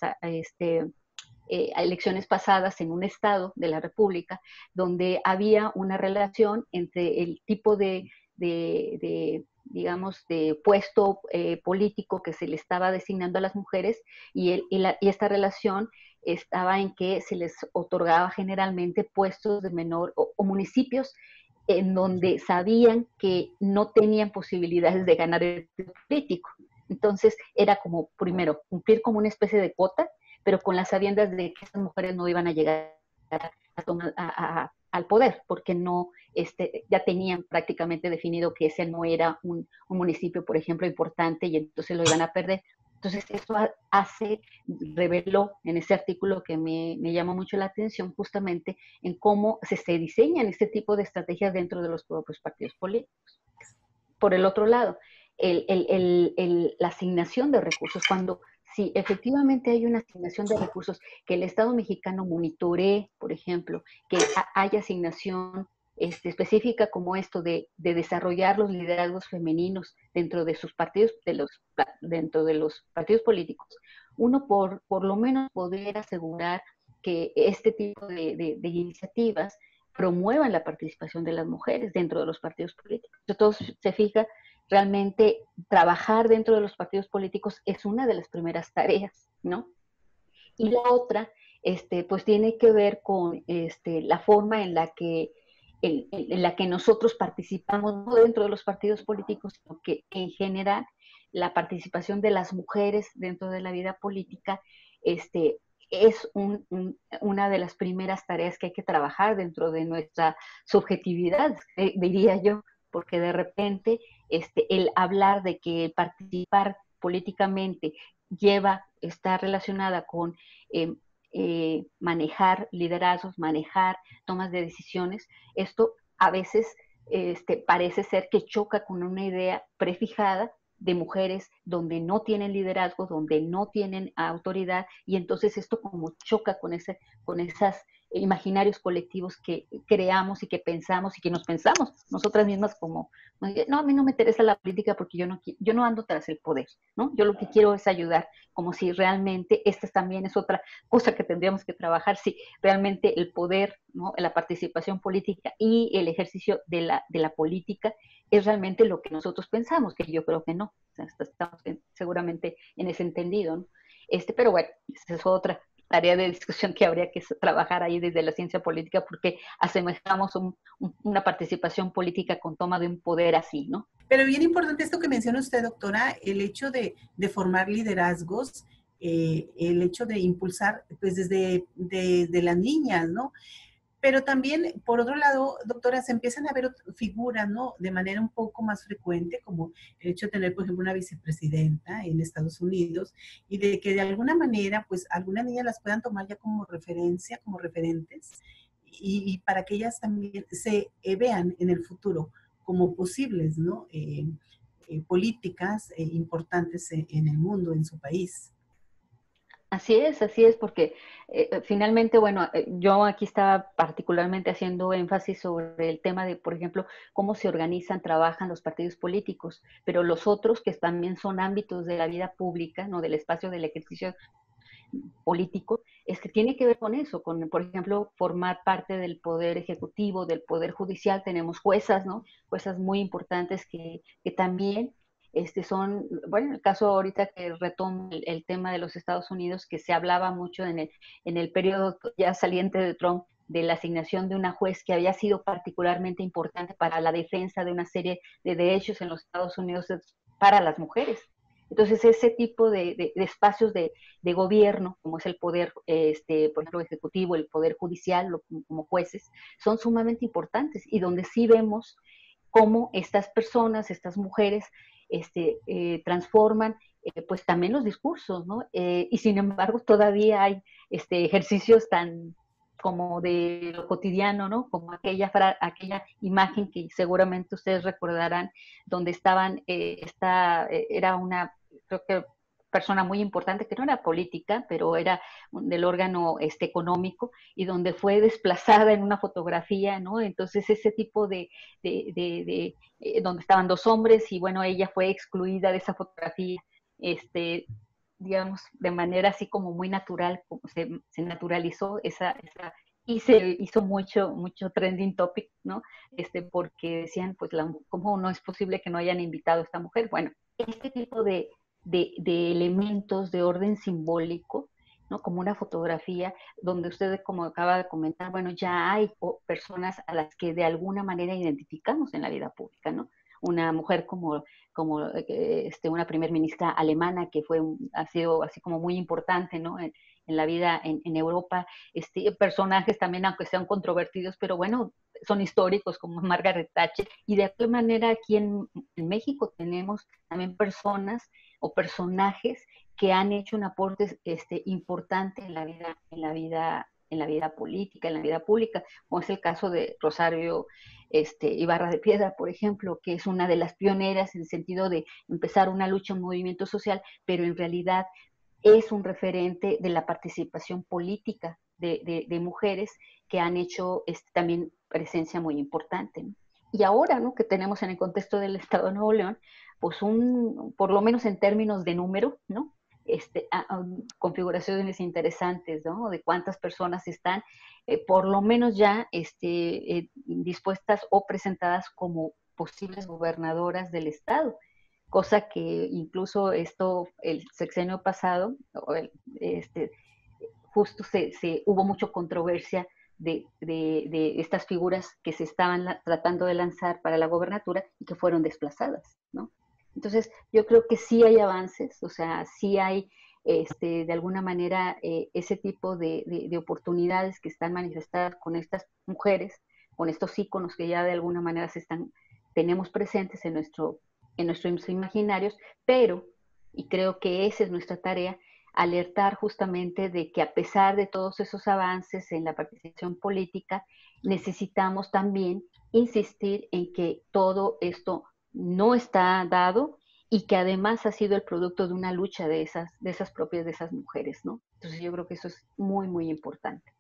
elecciones pasadas en un estado de la República, donde había una relación entre el tipo digamos, de puesto político que se le estaba designando a las mujeres y esta relación estaba en que se les otorgaba generalmente puestos de menor o municipios en donde sabían que no tenían posibilidades de ganar el político. Entonces era como, primero, cumplir como una especie de cuota, pero con las sabiendas de que esas mujeres no iban a llegar al poder, porque no, ya tenían prácticamente definido que ese no era un municipio, por ejemplo, importante, y entonces lo iban a perder. Entonces, eso reveló en ese artículo que me llamó mucho la atención justamente en cómo se diseñan este tipo de estrategias dentro de los propios partidos políticos. Por el otro lado, la asignación de recursos, cuando si efectivamente hay una asignación de recursos, que el Estado mexicano monitoree, por ejemplo, que haya asignación específica como esto de desarrollar los liderazgos femeninos dentro de sus partidos, dentro de los partidos políticos, uno por lo menos poder asegurar que este tipo de iniciativas promuevan la participación de las mujeres dentro de los partidos políticos. Entonces, se fija, realmente trabajar dentro de los partidos políticos es una de las primeras tareas, ¿no? Y la otra, pues tiene que ver con la forma en la que nosotros participamos, no dentro de los partidos políticos, sino que en general la participación de las mujeres dentro de la vida política es una de las primeras tareas que hay que trabajar dentro de nuestra subjetividad, diría yo, porque de repente el hablar de que participar políticamente está relacionada con manejar liderazgos, manejar tomas de decisiones, esto a veces parece ser que choca con una idea prefijada de mujeres donde no tienen liderazgo, donde no tienen autoridad, y entonces esto como choca con esos imaginarios colectivos que creamos y que pensamos y que nos pensamos nosotras mismas como, no, a mí no me interesa la política porque yo no ando tras el poder, ¿no? Yo lo que quiero es ayudar, como si realmente esta también es otra cosa que tendríamos que trabajar, si realmente el poder, ¿no? La participación política y el ejercicio de la política es realmente lo que nosotros pensamos, que yo creo que no. O sea, estamos seguramente en ese entendido, ¿no? Pero bueno, esa es otra. tarea de discusión que habría que trabajar ahí desde la ciencia política, porque asemejamos una participación política con toma de un poder así, ¿no? Pero bien importante esto que menciona usted, doctora, el hecho de formar liderazgos, el hecho de impulsar, pues desde las niñas, ¿no? Pero también, por otro lado, doctora, se empiezan a ver figuras, ¿no? De manera un poco más frecuente, como el hecho de tener, por ejemplo, una vicepresidenta en Estados Unidos, y de que de alguna manera, pues, algunas niñas las puedan tomar ya como referencia, como referentes, y para que ellas también se vean en el futuro como posibles, ¿no? Políticas importantes en el mundo, en su país. Así es, porque finalmente, bueno, yo aquí estaba particularmente haciendo énfasis sobre el tema de, por ejemplo, cómo se organizan, trabajan los partidos políticos, pero los otros que también son ámbitos de la vida pública, ¿no? Del espacio del ejercicio político, tiene que ver con eso, con, por ejemplo, formar parte del poder ejecutivo, del poder judicial. Tenemos juezas, ¿no? Juezas muy importantes que también son, bueno, en el caso ahorita que retomo el tema de los Estados Unidos, que se hablaba mucho en el periodo ya saliente de Trump, de la asignación de una juez que había sido particularmente importante para la defensa de una serie de derechos en los Estados Unidos para las mujeres. Entonces, ese tipo de espacios de gobierno, como es el poder, por ejemplo, ejecutivo, el poder judicial, como jueces, son sumamente importantes y donde sí vemos cómo estas personas, estas mujeres, transforman pues también los discursos, ¿no? Y sin embargo, todavía hay ejercicios tan como de lo cotidiano, ¿no? Como aquella imagen que seguramente ustedes recordarán, donde estaban, era una, creo que persona muy importante, que no era política, pero era del órgano económico, y donde fue desplazada en una fotografía, ¿no? Entonces ese tipo donde estaban dos hombres, y bueno, ella fue excluida de esa fotografía, digamos, de manera así como muy natural, como se naturalizó y se hizo mucho trending topic, ¿no? Porque decían, pues, ¿cómo no es posible que no hayan invitado a esta mujer? Bueno, este tipo de elementos de orden simbólico, ¿no? Como una fotografía, donde usted, como acaba de comentar, bueno, ya hay personas a las que de alguna manera identificamos en la vida pública, ¿no? Una mujer como una primer ministra alemana que ha sido así como muy importante, ¿no? En la vida en Europa, personajes también, aunque sean controvertidos, pero bueno, son históricos, como Margaret Thatcher, y de alguna manera aquí en México tenemos también personas o personajes que han hecho un aporte importante en la vida política, en la vida pública, como es el caso de Rosario Ibarra de Piedra, por ejemplo, que es una de las pioneras en el sentido de empezar una lucha, un movimiento social, pero en realidad es un referente de la participación política de mujeres que han hecho también presencia muy importante, ¿no? Y ahora, ¿no? Que tenemos en el contexto del Estado de Nuevo León, pues por lo menos en términos de número, ¿no? Configuraciones interesantes, ¿no? De cuántas personas están, por lo menos ya dispuestas o presentadas como posibles gobernadoras del Estado, cosa que incluso el sexenio pasado, justo hubo mucha controversia de estas figuras que se estaban tratando de lanzar para la gobernatura y que fueron desplazadas, ¿no? Entonces, yo creo que sí hay avances, o sea, sí hay de alguna manera ese tipo de oportunidades que están manifestadas con estas mujeres, con estos íconos que ya de alguna manera tenemos presentes en nuestros imaginarios, pero, y creo que esa es nuestra tarea, alertar justamente de que a pesar de todos esos avances en la participación política, necesitamos también insistir en que todo esto no está dado y que además ha sido el producto de una lucha de esas mujeres, ¿no? Entonces yo creo que eso es muy, muy importante.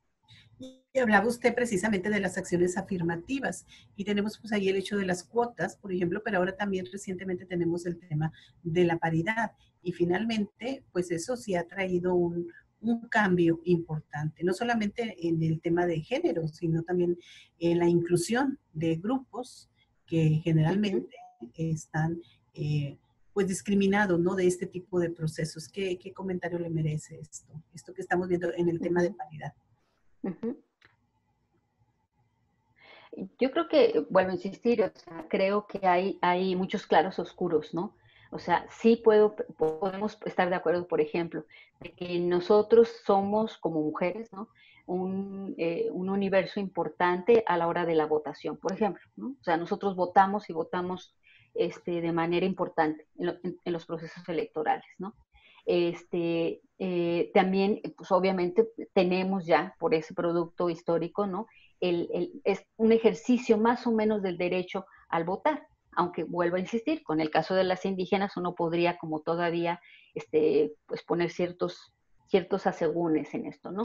Y hablaba usted precisamente de las acciones afirmativas y tenemos pues ahí el hecho de las cuotas, por ejemplo, pero ahora también recientemente tenemos el tema de la paridad y finalmente pues eso sí ha traído un cambio importante, no solamente en el tema de género, sino también en la inclusión de grupos que generalmente están pues discriminado, ¿no? De este tipo de procesos. ¿Qué comentario le merece esto que estamos viendo en el tema de paridad? Yo creo que, vuelvo a insistir, o sea, creo que hay muchos claros oscuros, ¿no? O sea, sí podemos estar de acuerdo, por ejemplo, de que nosotros somos como mujeres, ¿no? Un universo importante a la hora de la votación, por ejemplo, ¿no? O sea, nosotros votamos y votamos de manera importante en los procesos electorales, ¿no? También, pues obviamente tenemos ya por ese producto histórico, ¿no? Es un ejercicio más o menos del derecho al votar, aunque vuelvo a insistir, con el caso de las indígenas uno podría como todavía pues poner ciertos asegúnes en esto, ¿no?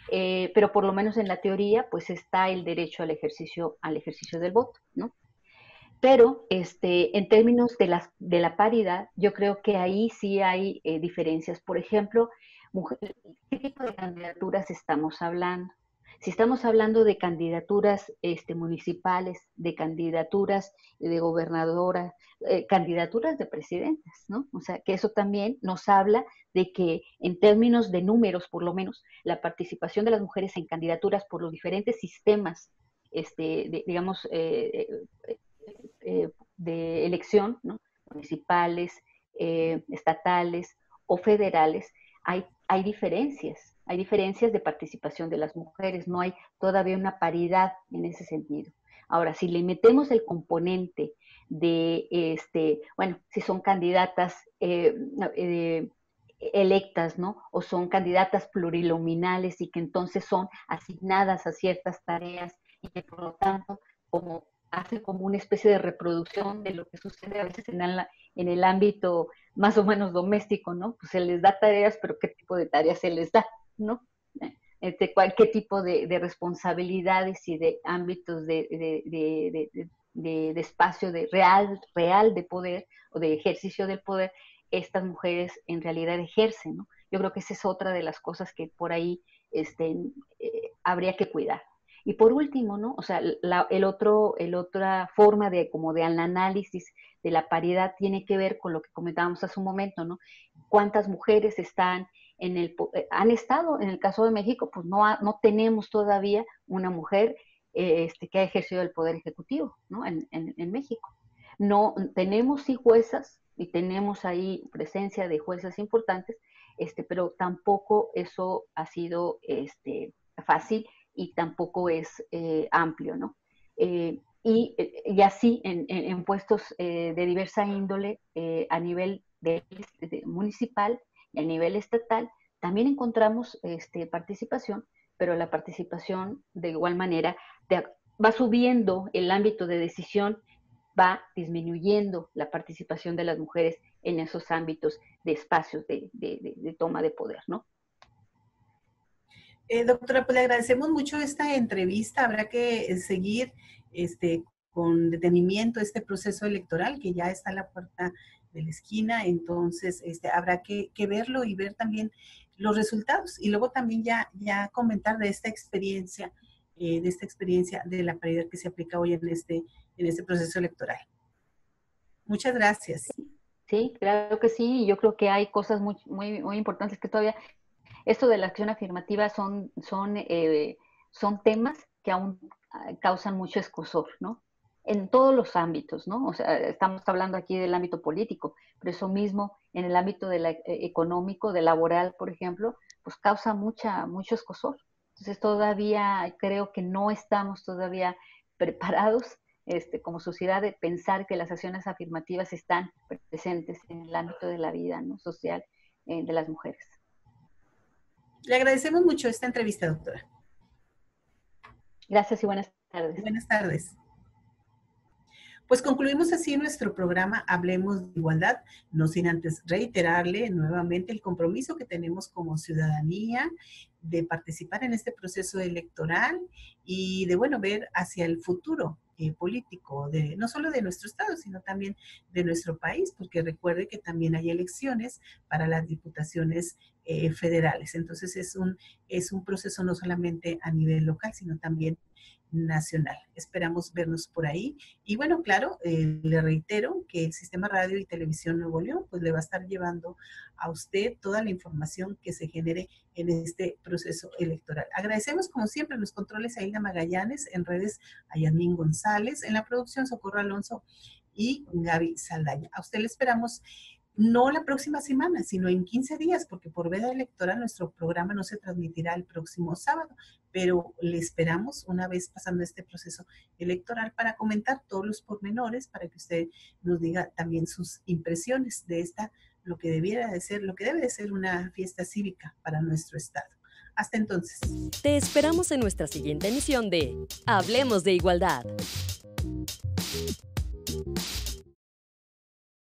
Pero por lo menos en la teoría pues está el derecho al ejercicio del voto, ¿no? Pero en términos de la paridad, yo creo que ahí sí hay diferencias. Por ejemplo, ¿qué tipo de candidaturas estamos hablando? Si estamos hablando de candidaturas municipales, de candidaturas de gobernadoras, candidaturas de presidentes, ¿no? O sea, que eso también nos habla de que en términos de números, por lo menos, la participación de las mujeres en candidaturas por los diferentes sistemas, digamos, de elección, ¿no? Municipales, estatales o federales, hay diferencias de participación de las mujeres, no hay todavía una paridad en ese sentido. Ahora, si le metemos el componente de, bueno, si son candidatas electas, ¿no? O son candidatas plurinominales y que entonces son asignadas a ciertas tareas y que por lo tanto, como hace como una especie de reproducción de lo que sucede a veces en el ámbito más o menos doméstico, ¿no? Pues se les da tareas, pero ¿qué tipo de tareas se les da, ¿no? ¿Qué tipo de responsabilidades y de ámbitos de espacio real de poder o de ejercicio del poder estas mujeres en realidad ejercen, ¿no? Yo creo que esa es otra de las cosas que por ahí habría que cuidar. Y por último, ¿no? O sea, otra forma de como de análisis de la paridad tiene que ver con lo que comentábamos hace un momento, ¿no? ¿Cuántas mujeres han estado, en el caso de México, pues no tenemos todavía una mujer que ha ejercido el poder ejecutivo, ¿no? En México. No, tenemos sí juezas y tenemos ahí presencia de juezas importantes, pero tampoco eso ha sido fácil y tampoco es amplio, ¿no? Y así en puestos de diversa índole a nivel municipal y a nivel estatal, también encontramos participación, pero la participación de igual manera va subiendo el ámbito de decisión, va disminuyendo la participación de las mujeres en esos ámbitos de espacios de toma de poder, ¿no? Doctora, pues le agradecemos mucho esta entrevista. Habrá que seguir con detenimiento este proceso electoral que ya está a la puerta de la esquina. Entonces, habrá que verlo y ver también los resultados. Y luego también ya comentar de esta experiencia de la paridad que se aplica hoy en este proceso electoral. Muchas gracias. Sí, claro que sí. Yo creo que hay cosas muy, muy, muy importantes que todavía... Esto de la acción afirmativa son temas que aún causan mucho escozor, ¿no? En todos los ámbitos, ¿no? O sea, estamos hablando aquí del ámbito político, pero eso mismo en el ámbito económico, de laboral, por ejemplo, pues causa mucho escozor. Entonces todavía creo que no estamos todavía preparados como sociedad de pensar que las acciones afirmativas están presentes en el ámbito de la vida, ¿no? Social de las mujeres. Le agradecemos mucho esta entrevista, doctora. Gracias y buenas tardes. Buenas tardes. Pues concluimos así nuestro programa Hablemos de Igualdad, no sin antes reiterarle nuevamente el compromiso que tenemos como ciudadanía de participar en este proceso electoral y de, bueno, ver hacia el futuro político, no solo de nuestro estado, sino también de nuestro país, porque recuerde que también hay elecciones para las diputaciones federales. Entonces es un proceso no solamente a nivel local, sino también nacional. Esperamos vernos por ahí. Y bueno, claro, le reitero que el Sistema Radio y Televisión Nuevo León pues le va a estar llevando a usted toda la información que se genere en este proceso electoral. Agradecemos como siempre los controles a Hilda Magallanes, en redes a Yasmín González, en la producción Socorro Alonso y Gaby Saldaña. A usted le esperamos no la próxima semana, sino en 15 días, porque por veda electoral nuestro programa no se transmitirá el próximo sábado, pero le esperamos una vez pasando este proceso electoral para comentar todos los pormenores, para que usted nos diga también sus impresiones de esta, lo que debiera de ser, lo que debe de ser una fiesta cívica para nuestro estado. Hasta entonces. Te esperamos en nuestra siguiente emisión de Hablemos de Igualdad.